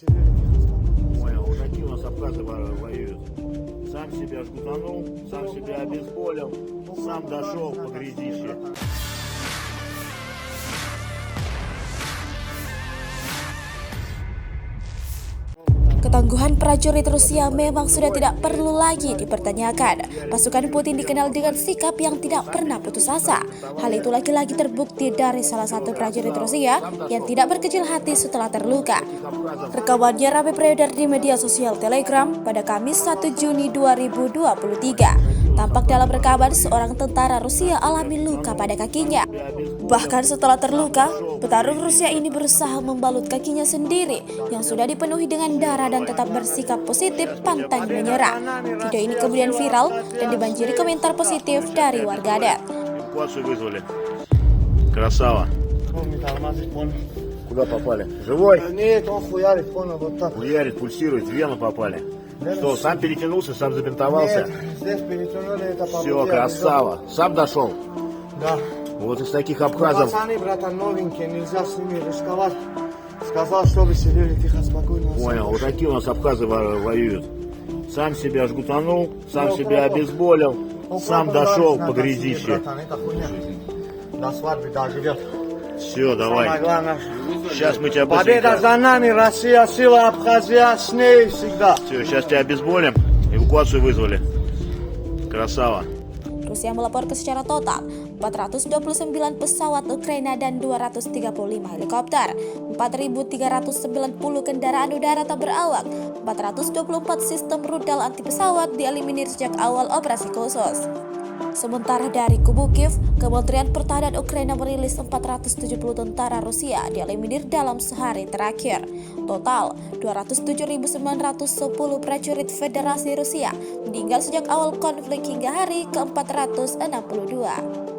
Понял, вот такие у нас Абхазы воюют. Сам себя жгутанул, сам себя обезболил, сам дошел по грязище. Ketangguhan prajurit Rusia memang sudah tidak perlu lagi dipertanyakan. Pasukan Putin dikenal dengan sikap yang tidak pernah putus asa. Hal itu lagi-lagi terbukti dari salah satu prajurit Rusia yang tidak berkecil hati setelah terluka. Rekamannya ramai beredar di media sosial Telegram pada Kamis 1 Juni 2023. Tampak dalam rekaman seorang tentara Rusia alami luka pada kakinya. Bahkan setelah terluka, petarung Rusia ini berusaha membalut kakinya sendiri yang sudah dipenuhi dengan darah dan tetap bersikap positif pantang menyerah. Video ini kemudian viral dan dibanjiri komentar positif dari warganet. Эвакуацию вызвали. Красава. Куда попали? Живой? Нет, он хуярит, понял, вот так. Хуярит, пульсирует, в вену попали. Что, сам перетянулся, сам забинтовался? Нет, здесь перетянули, это Все, побудили, красава. Сам дошел? Да. Вот из таких Абхазов. Пацаны, братан, новенькие, нельзя с ними рисковать. Сказал, чтобы сидели тихо, спокойно. Понял, вот такие у нас Абхазы воюют. Сам себя жгутанул, сам себя обезболил, сам дошел по грязище. Братан, это хуйня. До свадьбы доживет. Все, давай. Самое главное. Сейчас мы тебя Победа за нами, Россия, сила, Абхазия с ней всегда. Все, сейчас тебя обезболим. Эвакуацию вызвали. Красава. Rusia melaporkan secara total 429 pesawat Ukraina dan 235 helikopter, 4.390 kendaraan udara tak berawak, 424 sistem rudal anti pesawat dieliminir sejak awal operasi khusus. Sementara dari kubu Kiev, Kementerian Pertahanan Ukraina merilis 470 tentara Rusia dieliminir dalam sehari terakhir. Total 207.910 prajurit Federasi Rusia meninggal sejak awal konflik hingga hari ke-462.